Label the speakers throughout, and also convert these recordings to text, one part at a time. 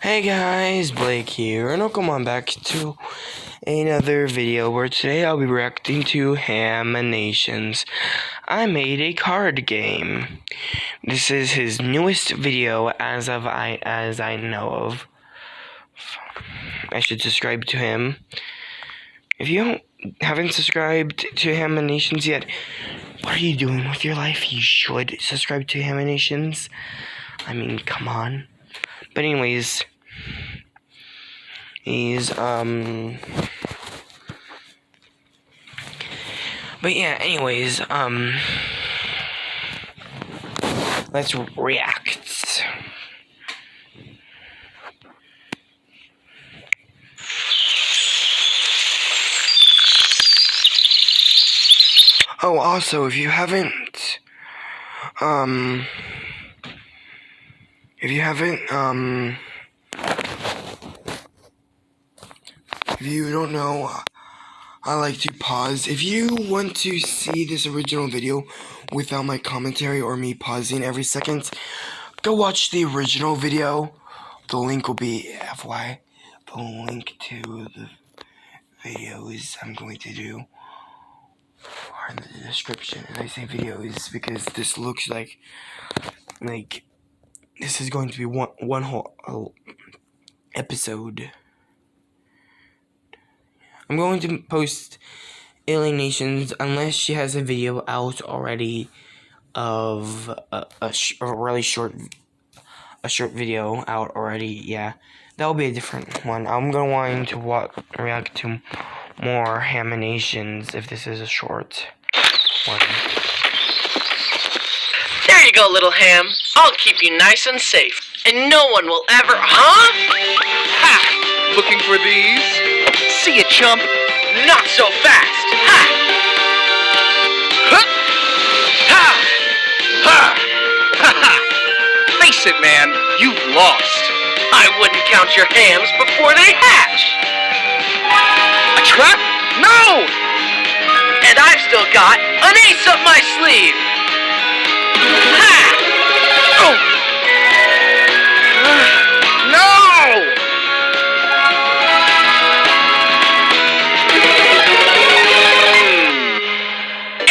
Speaker 1: Hey guys, Blake here, and welcome on back to another video where today I'll be reacting to Ham-A-Nations. I made a card game. This is his newest video as I know of. I should subscribe to him. If you haven't subscribed to Ham-A-Nations yet, what are you doing with your life? You should subscribe to Ham-A-Nations. I mean, come on. But anyways, let's react. Oh, also, if you don't know, I like to pause. If you want to see this original video without my commentary or me pausing every second, go watch the original video. The link will be FY. The link to the videos I'm going to do are in the description. And I say videos because this looks like this is going to be one whole episode. I'm going to post Alienations unless she has a video out already of a short video out already. Yeah, that'll be a different one. I'm going to react to more Ham-A-Nations if this is a short one.
Speaker 2: There you go, little ham. I'll keep you nice and safe, and no one will ever... Huh? Ha!
Speaker 3: Looking for these?
Speaker 2: See ya, chump. Not so fast. Ha!
Speaker 3: Huh? Ha! Ha! Ha ha! Face it, man. You've lost.
Speaker 2: I wouldn't count your hams before they hatch.
Speaker 3: A trap? No!
Speaker 2: And I've still got an ace up my sleeve. Ha!
Speaker 3: Oh! No!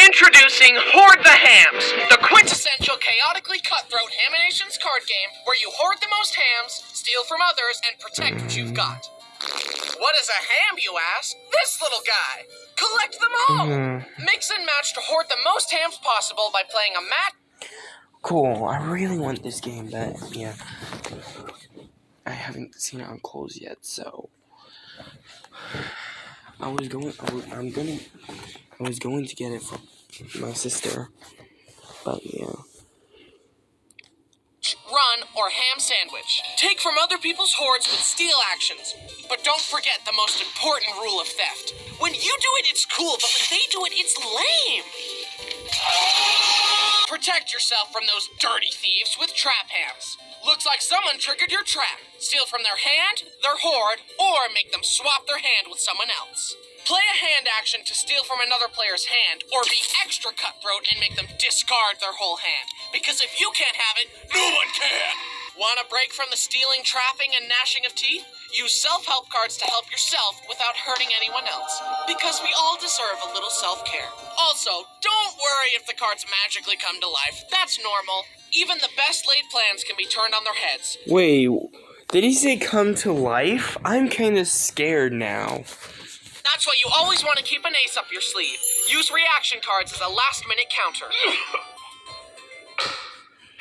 Speaker 2: Introducing Hoard the Hams, the quintessential chaotically cutthroat Ham-A-Nations card game where you hoard the most hams, steal from others, and protect what you've got. What is a ham, you ask? This little guy. Collect them all. Mix and match to hoard the most hams possible by playing a match.
Speaker 1: Cool. I really want this game, but yeah, I haven't seen it on close yet, so I was going to get it from my sister, but yeah.
Speaker 2: Run, or ham sandwich. Take from other people's hoards with steal actions. But don't forget the most important rule of theft. When you do it, it's cool, but when they do it, it's lame. Protect yourself from those dirty thieves with trap hams. Looks like someone triggered your trap. Steal from their hand, their hoard, or make them swap their hand with someone else. Play a hand action to steal from another player's hand, or be extra cutthroat and make them discard their whole hand. Because if you can't have it, no one can! Want a break from the stealing, trapping, and gnashing of teeth? Use self-help cards to help yourself without hurting anyone else. Because we all deserve a little self-care. Also, don't worry if the cards magically come to life. That's normal. Even the best laid plans can be turned on their heads.
Speaker 1: Wait, did he say come to life? I'm kind of scared now.
Speaker 2: That's why you always want to keep an ace up your sleeve. Use reaction cards as a last-minute counter.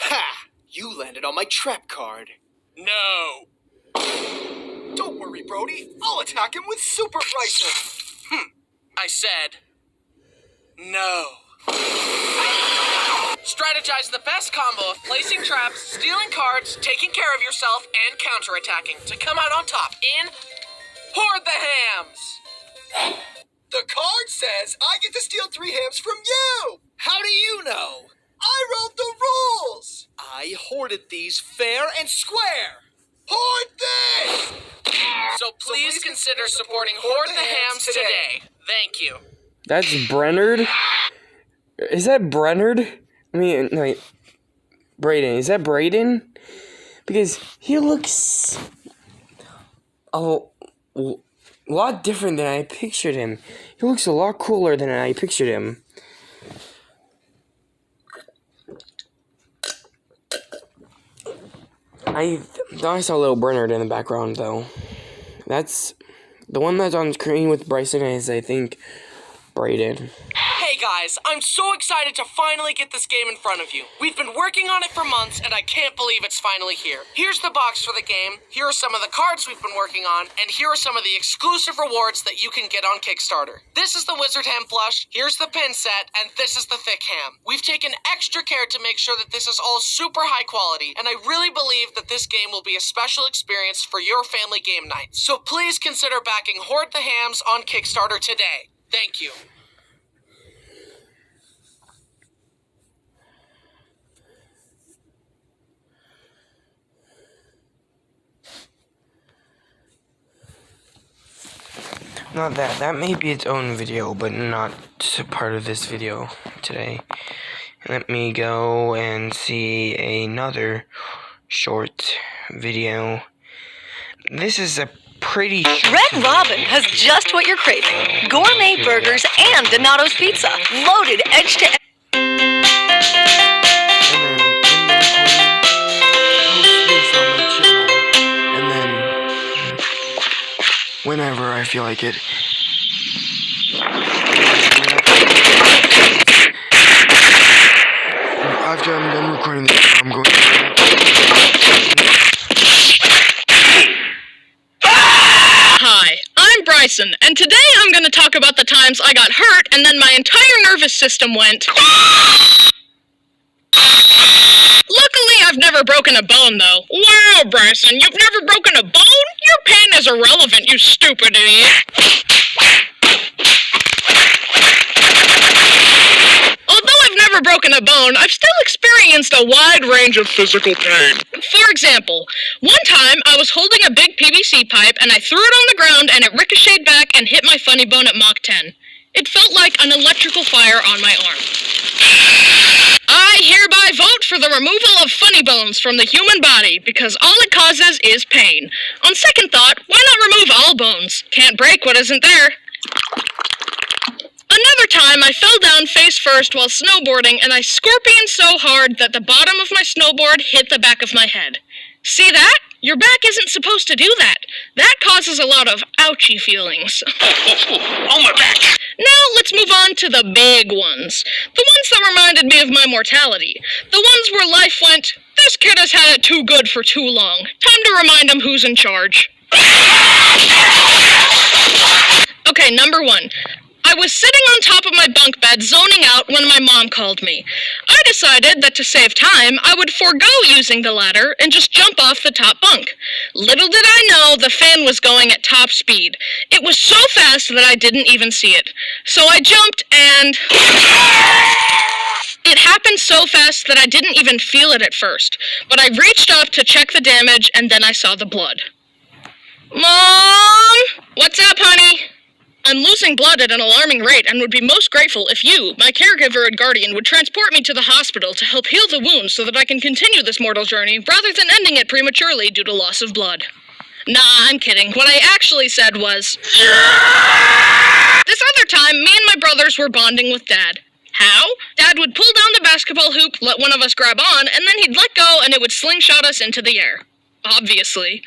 Speaker 4: Ha! You landed on my trap card.
Speaker 2: No.
Speaker 4: Don't worry, Brody. I'll attack him with Super Ricer.
Speaker 2: I said no. Strategize the best combo of placing traps, stealing cards, taking care of yourself, and counterattacking to come out on top in Hoard the Hams.
Speaker 4: The card says I get to steal 3 hams from you. How do you know? I wrote the rules. I hoarded these fair and square. Hoard this!
Speaker 2: So please consider supporting Hoard the Hams today. Thank you.
Speaker 1: That's Brennard? Is that Brennard? I mean, no, wait. Brayden. Is that Brayden? Because he looks a lot different than I pictured him. He looks a lot cooler than I pictured him. I thought I saw a little Bernard in the background, though. That's the one that's on screen with Bryson is, I think, Brayden.
Speaker 2: Hey guys, I'm so excited to finally get this game in front of you. We've been working on it for months, and I can't believe it's finally here. Here's the box for the game, here are some of the cards we've been working on, and here are some of the exclusive rewards that you can get on Kickstarter. This is the Wizard Ham plush, here's the pin set, and this is the thick ham. We've taken extra care to make sure that this is all super high quality, and I really believe that this game will be a special experience for your family game night. So please consider backing Hoard the Hams on Kickstarter today. Thank you.
Speaker 1: Not that. That may be its own video, but not part of this video today. Let me go and see another short video. This is a pretty short
Speaker 5: Red
Speaker 1: video.
Speaker 5: Robin has just what you're craving. Gourmet burgers and Donato's pizza, loaded edge to edge.
Speaker 1: Whenever I feel like it. After I'm done recording this, I'm going to...
Speaker 6: Hi, I'm Bryson, and today I'm going to talk about the times I got hurt and then my entire nervous system went... Luckily, I've never broken a bone, though. Wow, Bryson, you've never broken a bone? Your pain is irrelevant, you stupid idiot. Although I've never broken a bone, I've still experienced a wide range of physical pain. For example, one time I was holding a big PVC pipe and I threw it on the ground and it ricocheted back and hit my funny bone at Mach 10. It felt like an electrical fire on my arm. I hereby vote for the removal of funny bones from the human body because all it causes is pain. On second thought, why not remove all bones? Can't break what isn't there. Another time, I fell down face first while snowboarding and I scorpioned so hard that the bottom of my snowboard hit the back of my head. See that? Your back isn't supposed to do that. That causes a lot of ouchy feelings.
Speaker 3: Oh, my back!
Speaker 6: Now let's move on to the big ones. The ones that reminded me of my mortality. The ones where life went, this kid has had it too good for too long. Time to remind him who's in charge. Okay, number one. I was sitting on top of my bunk bed zoning out when my mom called me. I decided that to save time, I would forego using the ladder and just jump off the top bunk. Little did I know the fan was going at top speed. It was so fast that I didn't even see it. So I jumped and... It happened so fast that I didn't even feel it at first. But I reached up to check the damage and then I saw the blood. Mom! What's up, honey? I'm losing blood at an alarming rate and would be most grateful if you, my caregiver and guardian, would transport me to the hospital to help heal the wounds so that I can continue this mortal journey rather than ending it prematurely due to loss of blood. Nah, I'm kidding. What I actually said was... This other time, me and my brothers were bonding with Dad. How? Dad would pull down the basketball hoop, let one of us grab on, and then he'd let go and it would slingshot us into the air. Obviously.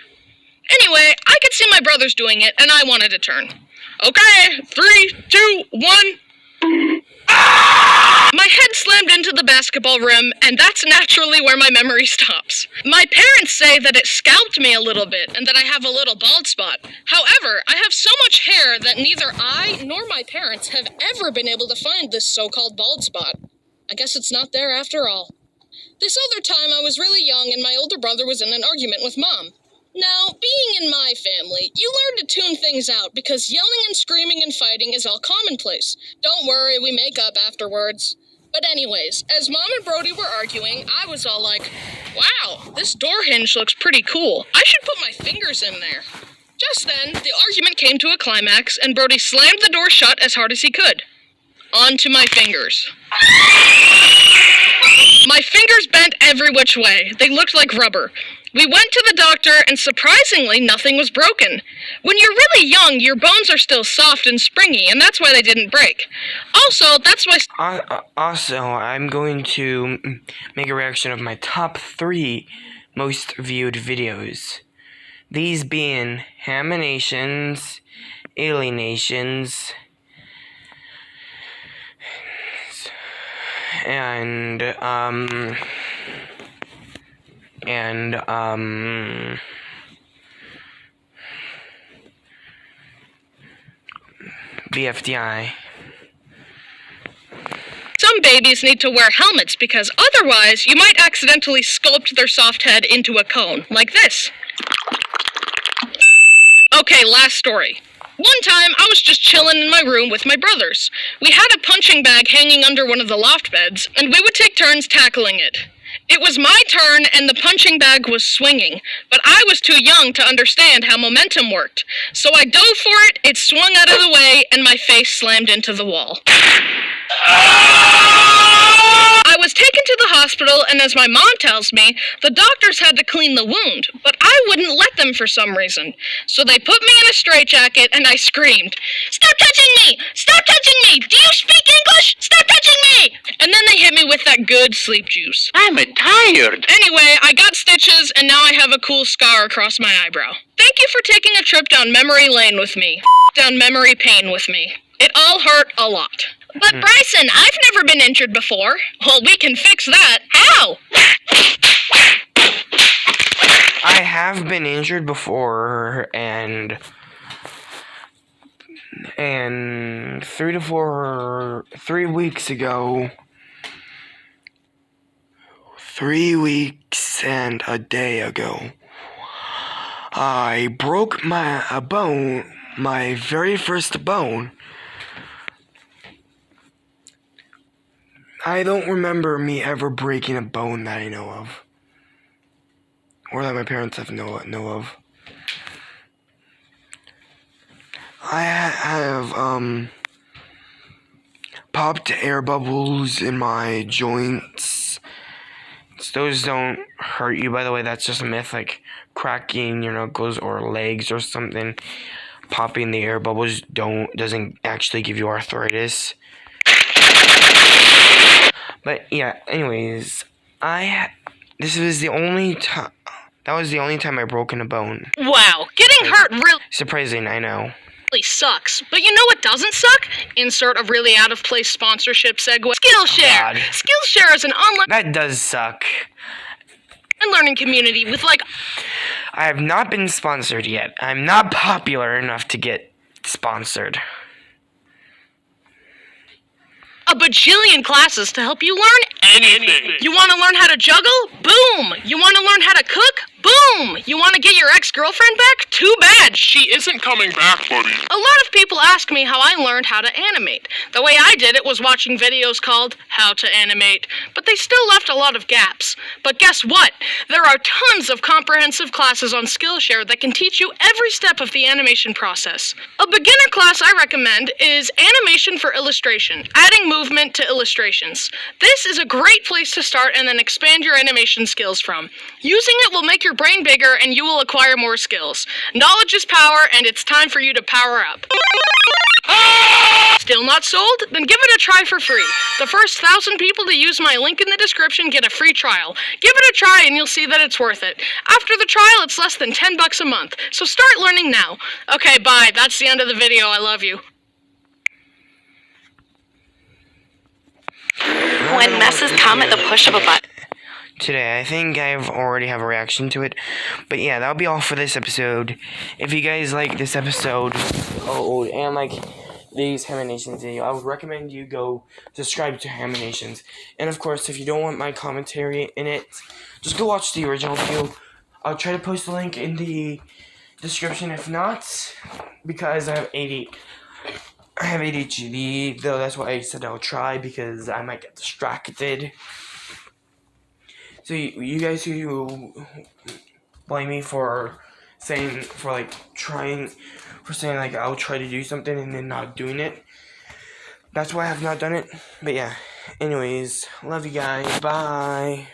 Speaker 6: Anyway, I could see my brothers doing it, and I wanted a turn. Okay, 3, 2, 1. My head slammed into the basketball rim, and that's naturally where my memory stops. My parents say that it scalped me a little bit, and that I have a little bald spot. However, I have so much hair that neither I nor my parents have ever been able to find this so-called bald spot. I guess it's not there after all. This other time I was really young, and my older brother was in an argument with Mom. Now, being in my family, you learn to tune things out because yelling and screaming and fighting is all commonplace. Don't worry, we make up afterwards. But anyways, as Mom and Brody were arguing, I was all like, wow, this door hinge looks pretty cool. I should put my fingers in there. Just then, the argument came to a climax, and Brody slammed the door shut as hard as he could. Onto my fingers. My fingers bent every which way. They looked like rubber. We went to the doctor, and surprisingly, nothing was broken. When you're really young, your bones are still soft and springy, and that's why they didn't break. Also, that's why...
Speaker 1: Also, I'm going to make a reaction of my top 3 most viewed videos. These being Haminations, Alienations, and BFDI.
Speaker 6: Some babies need to wear helmets because otherwise you might accidentally sculpt their soft head into a cone, like this. Okay, last story. One time, I was just chilling in my room with my brothers. We had a punching bag hanging under one of the loft beds, and we would take turns tackling it. It was my turn, and the punching bag was swinging, but I was too young to understand how momentum worked. So I dove for it swung out of the way, and my face slammed into the wall. I was taken to the hospital, and as my mom tells me, the doctors had to clean the wound, but I wouldn't let them for some reason. So they put me in a straitjacket, and I screamed, "Stop touching me! Stop touching me! Do you speak English? Stop touching me!" And then they hit me with that good sleep juice.
Speaker 3: I'm tired.
Speaker 6: Anyway, I got stitches, and now I have a cool scar across my eyebrow. Thank you for taking a trip down memory lane with me. Down memory lane with me. It all hurt a lot. But Bryson, I've never been injured before. Well, we can fix that. How?
Speaker 1: I have been injured before, and 3 weeks ago, 3 weeks and a day ago, I broke a bone, my very first bone. I don't remember me ever breaking a bone that I know of, or that my parents have know of. I have popped air bubbles in my joints. Those don't hurt you, by the way. That's just a myth. Like cracking your knuckles or legs or something, popping the air bubbles doesn't actually give you arthritis. But yeah, anyways, this was the only time. That was the only time I broken a bone.
Speaker 6: Wow, getting hurt really
Speaker 1: Surprising, I know.
Speaker 6: sucks. But you know what doesn't suck? Insert a really out-of-place sponsorship segue. Skillshare!
Speaker 1: God.
Speaker 6: Skillshare is an online
Speaker 1: That does suck.
Speaker 6: learning community with
Speaker 1: I have not been sponsored yet. I'm not popular enough to get sponsored.
Speaker 6: a bajillion classes to help you learn anything. You want to learn how to juggle? Boom! You want to learn how to cook? Boom! You want to get your ex-girlfriend back? Too bad, she isn't coming back, buddy. A lot of people ask me how I learned how to animate. The way I did it was watching videos called How to Animate, but they still left a lot of gaps. But guess what? There are tons of comprehensive classes on Skillshare that can teach you every step of the animation process. A beginner class I recommend is Animation for Illustration, adding movement to illustrations. This is a great place to start and then expand your animation skills from. Using it will make your brain bigger and you will acquire more skills. Knowledge is power, and it's time for you to power up. Still not sold? Then give it a try for free. The first 1,000 people to use my link in the description get a free trial. Give it a try and you'll see that it's worth it. After the trial, it's less than $10 a month. So start learning now. Okay, bye. That's the end of the video. I love you.
Speaker 5: When messes come at the push of a button.
Speaker 1: Today, I think I've already have a reaction to it. But yeah, that'll be all for this episode. If you guys like this episode, and like these Haminations video, I would recommend you go subscribe to Haminations. And of course, if you don't want my commentary in it, just go watch the original video. I'll try to post the link in the description. If not, because I have ADHD, though that's why I said I'll try, because I might get distracted. So you guys who blame me for saying like I'll try to do something and then not doing it, that's why I have not done it. But yeah, anyways, love you guys, bye.